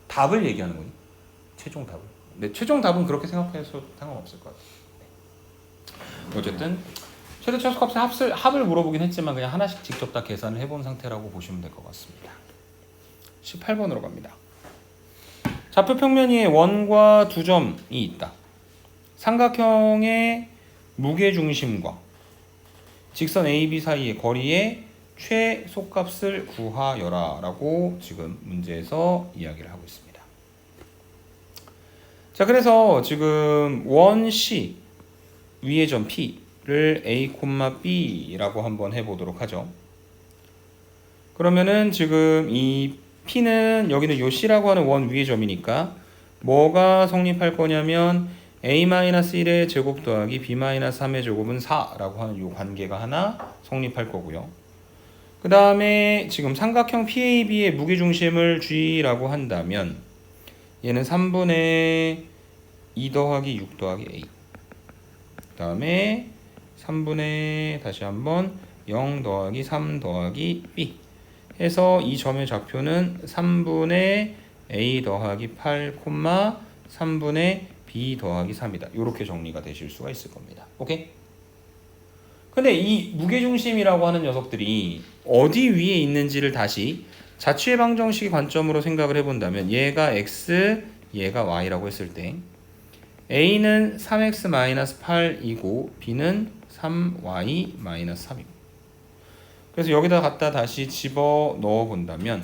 Speaker 1: 답을 얘기하는 거니? 최종 답을. 근데 최종 답은 그렇게 생각해서 상관없을 것 같아요. 네. 어쨌든 최대 최소값의 합을 물어보긴 했지만 그냥 하나씩 직접 다 계산을 해본 상태라고 보시면 될 것 같습니다. 18번으로 갑니다. 좌표 평면 위에 원과 두 점이 있다. 삼각형의 무게중심과 직선 AB 사이의 거리의 최소값을 구하여라 라고 지금 문제에서 이야기를 하고 있습니다. 자, 그래서 지금 원 C 위의 점 P를 A, B라고 한번 해보도록 하죠. 그러면은 지금 이 P는 여기는 요 C라고 하는 원 위의 점이니까 뭐가 성립할 거냐면 A-1의 제곱 더하기 B-3의 제곱은 4라고 하는 요 관계가 하나 성립할 거고요. 그 다음에 지금 삼각형 PAB의 무게중심을 G라고 한다면 얘는 3분의 2 더하기 6 더하기 A, 그 다음에 3분의 다시 한번 0 더하기 3 더하기 B 해서 이 점의 좌표는 3분의 A 더하기 8, 3분의 B 더하기 3이다. 이렇게 정리가 되실 수가 있을 겁니다. 오케이? 근데 이 무게중심이라고 하는 녀석들이 어디 위에 있는지를 다시 자취의 방정식의 관점으로 생각을 해본다면 얘가 X, 얘가 Y라고 했을 때 A는 3x-8이고 B는 3y-3이고, 그래서 여기다 갖다 다시 집어 넣어 본다면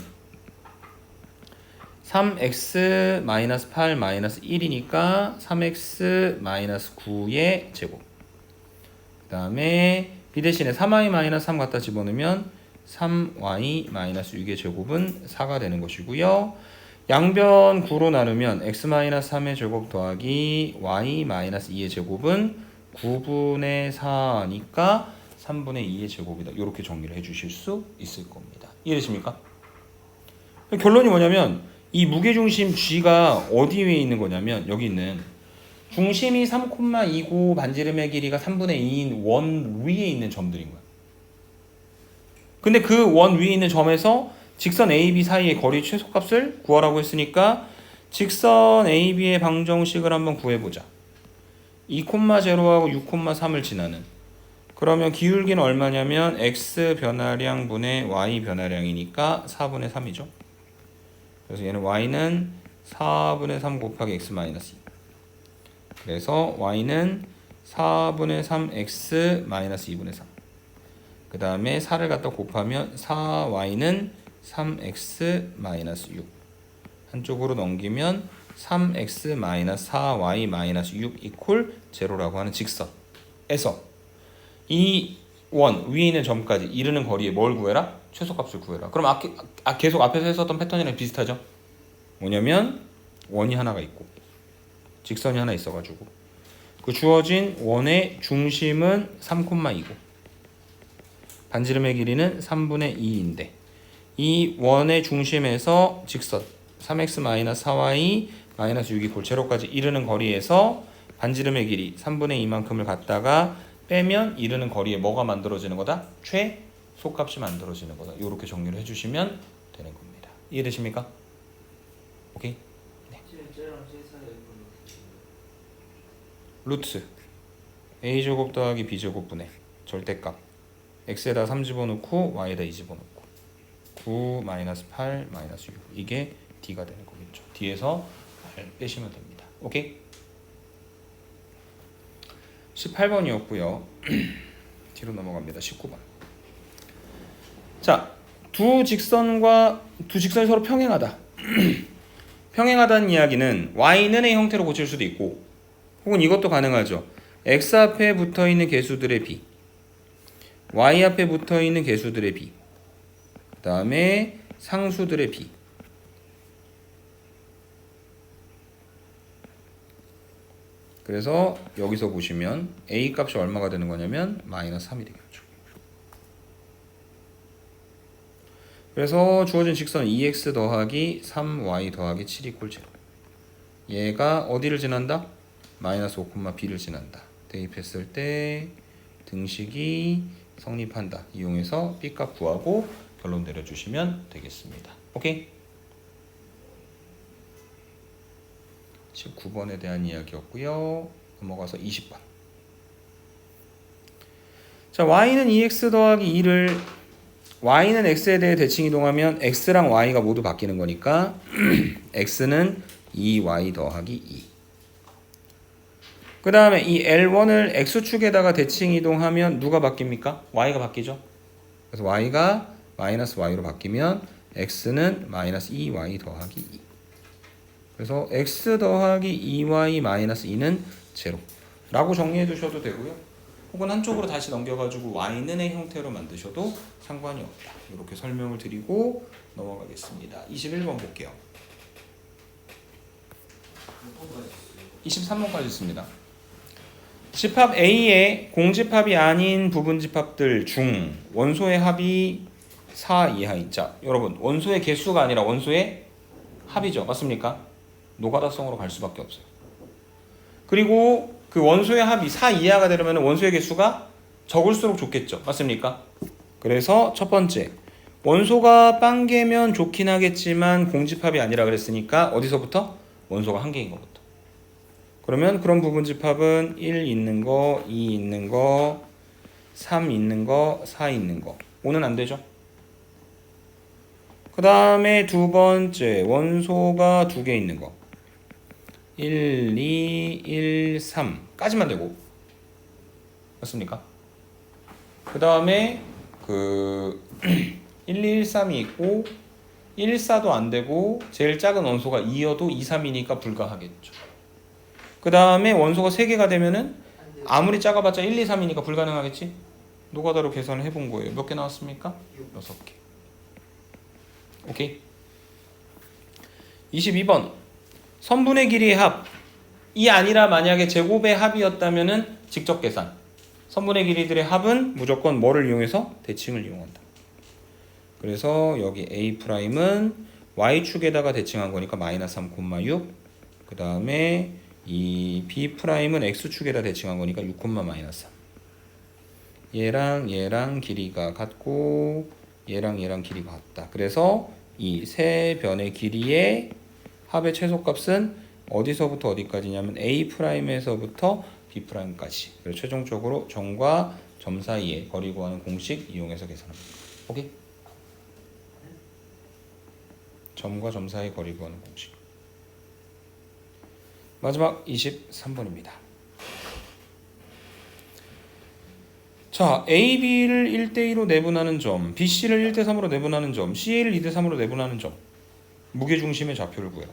Speaker 1: 3x-8-1이니까 3x-9의 제곱, 그 다음에 B 대신에 3y-3 갖다 집어넣으면 3y-6의 제곱은 4가 되는 것이고요. 양변 9로 나누면 x-3의 제곱 더하기 y-2의 제곱은 9분의 4니까 3분의 2의 제곱이다. 이렇게 정리를 해주실 수 있을 겁니다. 이해되십니까? 결론이 뭐냐면 이 무게중심 G가 어디 위에 있는 거냐면 여기 있는 중심이 3,2고 반지름의 길이가 3분의 2인 원 위에 있는 점들인 거야. 근데 그 원 위에 있는 점에서 직선 AB 사이의 거리 최소값을 구하라고 했으니까 직선 AB의 방정식을 한번 구해보자. 2,0하고 6,3을 지나는, 그러면 기울기는 얼마냐면 x 변화량 분의 y 변화량이니까 4분의 3이죠. 그래서 얘는 y는 4분의 3 곱하기 x 마이너스 2. 그래서 y는 4분의 3x 마이너스 2분의 3. 그 다음에 4를 갖다 곱하면 4y는 3x 마이너스 6. 한쪽으로 넘기면 3x 마이너스 4y 마이너스 6 이퀄 제로라고 하는 직선에서 이 원 위에 있는 점까지 이르는 거리에 뭘 구해라? 최소값을 구해라. 그럼 계속 앞에서 했었던 패턴이랑 비슷하죠? 뭐냐면 원이 하나가 있고 직선이 하나 있어가지고 그 주어진 원의 중심은 3,2고 반지름의 길이는 3분의 2인데 이 원의 중심에서 직선 3x-4y 마이너스 6 이퀄 제로까지 이르는 거리에서 반지름의 길이 3분의 2만큼을 갖다가 빼면 이르는 거리에 뭐가 만들어지는 거다? 최소값이 만들어지는 거다. 이렇게 정리를 해주시면 되는 겁니다. 이해되십니까? 오케이? 네. 루트 a제곱 더하기 b제곱 분의 절대값 x에다 3 집어넣고 y에다 2 집어넣고 9 8 6 이게 d가 되는 거겠죠. d에서 8 빼시면 됩니다. 오케이? 18번이었고요. 뒤로 넘어갑니다. 19번. 자, 두 직선이 서로 평행하다. 평행하다는 이야기는 y는의 형태로 고칠 수도 있고 혹은 이것도 가능하죠. x 앞에 붙어있는 개수들의 b, y 앞에 붙어있는 개수들의 b, 그 다음에 상수들의 b. 그래서 여기서 보시면 a 값이 얼마가 되는 거냐면 마이너스 3이 되겠죠. 그래서 주어진 직선 2x 더하기 3y 더하기 7 이퀄 0. 얘가 어디를 지난다? 마이너스 5,b를 지난다. 대입했을 때 등식이 성립한다. 이용해서 b값 구하고 결론 내려주시면 되겠습니다. 오케이? 19번에 대한 이야기였고요. 넘어가서 20번. 자, y는 2x 더하기 2를 y는 x에 대해 대칭 이동하면 x랑 y가 모두 바뀌는 거니까 x는 2y 더하기 2. 그 다음에 이 L1을 x축에다가 대칭 이동하면 누가 바뀝니까? y가 바뀌죠. 그래서 y가 마이너스 y로 바뀌면 x는 마이너스 2y 더하기 2. 그래서 x 더하기 2y 마이너스 2는 제로 라고 정리해 두셔도 되고요. 혹은 한쪽으로 다시 넘겨가지고 y는의 형태로 만드셔도 상관이 없다. 이렇게 설명을 드리고 넘어가겠습니다. 21번 볼게요. 23번까지 있습니다. 집합 A의 공집합이 아닌 부분집합들 중 원소의 합이 4 이하인. 자, 여러분 원소의 개수가 아니라 원소의 합이죠. 맞습니까? 노가다성으로 갈 수밖에 없어요. 그리고 그 원소의 합이 4 이하가 되려면 원소의 개수가 적을수록 좋겠죠. 맞습니까? 그래서 첫 번째, 원소가 빵 개면 좋긴 하겠지만 공집합이 아니라 그랬으니까 어디서부터? 원소가 한 개인 것부터. 그러면 그런 부분집합은 1 있는 거, 2 있는 거, 3 있는 거, 4 있는 거. 5는 안 되죠. 그 다음에 두 번째, 원소가 2개 있는 거. 1, 2, 1, 3까지만 되고. 맞습니까? 그 다음에 1, 2, 1, 3이 있고 1, 4도 안 되고 제일 작은 원소가 2여도 2, 3이니까 불가하겠죠. 그 다음에 원소가 3개가 되면은 아무리 작아봤자 1, 2, 3이니까 불가능하겠지? 노가다로 계산을 해본 거예요. 몇 개 나왔습니까? 6개. 오케이. 22번. 선분의 길이의 합이 아니라 만약에 제곱의 합이었다면은 직접 계산. 선분의 길이들의 합은 무조건 뭐를 이용해서? 대칭을 이용한다. 그래서 여기 A'은 Y축에다가 대칭한 거니까 마이너스 3, 6. 그 다음에 이 B'은 X축에다 대칭한 거니까 6, 마이너스 3. 얘랑 길이가 같고 얘랑 길이가 같다. 그래서 이 세 변의 길이의 합의 최소값은 어디서부터 어디까지냐면 A'에서부터 B'까지. 그래서 최종적으로 점과 점 사이의 거리 구하는 공식 이용해서 계산합니다. 오케이? 점과 점 사이 거리 구하는 공식. 마지막 23번입니다. 자, A, B를 1대2로 내분하는 점, B, C를 1대3으로 내분하는 점, CA를 2대3으로 내분하는 점. 무게중심의 좌표를 구해라.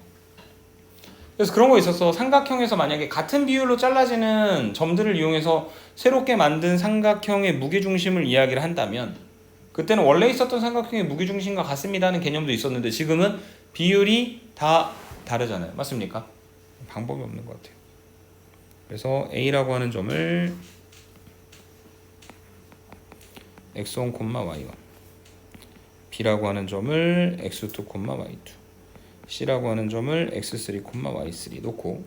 Speaker 1: 그래서 그런 거 있었어. 삼각형에서 만약에 같은 비율로 잘라지는 점들을 이용해서 새롭게 만든 삼각형의 무게중심을 이야기를 한다면 그때는 원래 있었던 삼각형의 무게중심과 같습니다 하는 개념도 있었는데 지금은 비율이 다 다르잖아요. 맞습니까? 방법이 없는 것 같아요. 그래서 A라고 하는 점을 x1, y1, B라고 하는 점을 x2, y2, C라고 하는 점을 x3, y3 놓고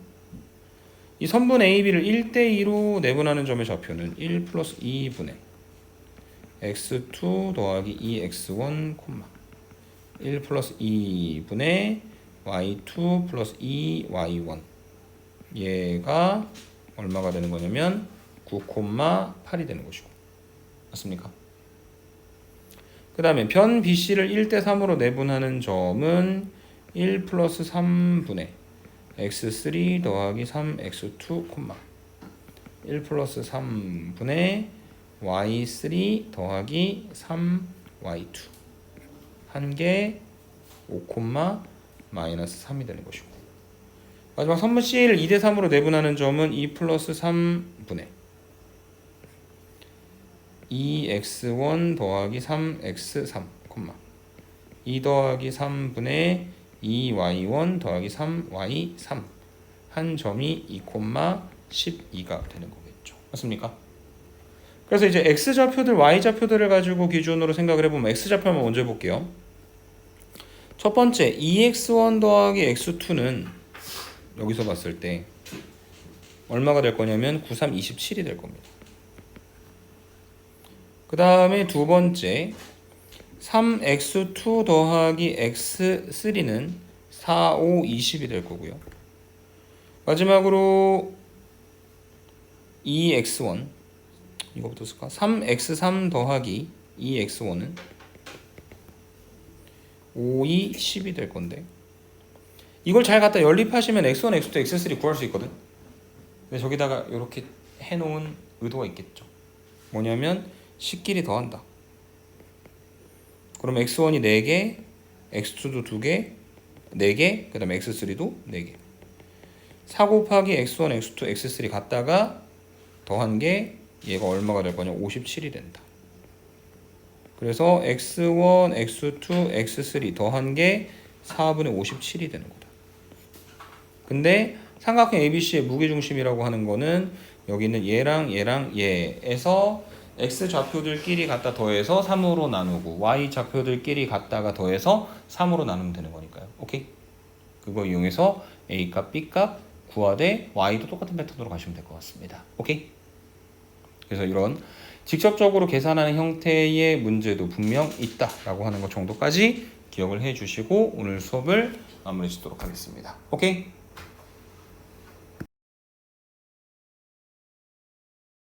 Speaker 1: 이 선분 AB를 1대2로 내분하는 점의 좌표는 1 플러스 2분의 x2 더하기 2x1, 1 플러스 2분의 y2 플러스 2y1 얘가 얼마가 되는 거냐면 9, 8이 되는 것이고 맞습니까? 그 다음에 변 BC를 1대3으로 내분하는 점은 1 플러스 3분의 x3 더하기 3x2, 1 플러스 3분의 y3 더하기 3y2 한 개 5, 마이너스 3이 되는 것이고 마지막 선분 C를 2대3으로 내분하는 점은 2 플러스 3분의 2x1 더하기 3x3, 2 더하기 3분의 2y1 더하기 3y3 한 점이 2, 12가 되는 거겠죠. 맞습니까? 그래서 이제 x좌표들, y좌표들을 가지고 기준으로 생각을 해보면 x좌표 한번 먼저 해볼게요. 첫 번째 2x1 더하기 x2는 여기서 봤을 때 얼마가 될 거냐면 9, 3, 27이 될 겁니다. 그 다음에 두 번째 3x2 더하기 x3는 4, 5, 20이 될 거고요. 마지막으로 2x1 이거부터 쓸까? 3x3 더하기 2x1은 5, 2, 10이 될 건데 이걸 잘 갖다 연립하시면 x1, x2, x3 구할 수 있거든. 근데 저기다가 이렇게 해놓은 의도가 있겠죠. 뭐냐면 10끼리 더한다. 그럼 x1이 4개, x2도 2개, 4개, 그 다음에 x3도 4개. 4 곱하기 x1, x2, x3 갖다가 더한 게 얘가 얼마가 될 거냐? 57이 된다. 그래서 x1, x2, x3 더한 게 4분의 57이 되는 거다. 근데 삼각형 ABC의 무게중심이라고 하는 거는 여기 있는 얘랑 얘에서 x 좌표들끼리 갖다 더해서 3으로 나누고 y 좌표들끼리 갖다가 더해서 3으로 나누면 되는 거니까요. 오케이? 그거 이용해서 a 값, b 값 구하되 y도 똑같은 패턴으로 가시면 될 것 같습니다. 오케이? 그래서 이런 직접적으로 계산하는 형태의 문제도 분명 있다라고 하는 것 정도까지 기억을 해주시고 오늘 수업을 마무리 짓도록 하겠습니다. 오케이?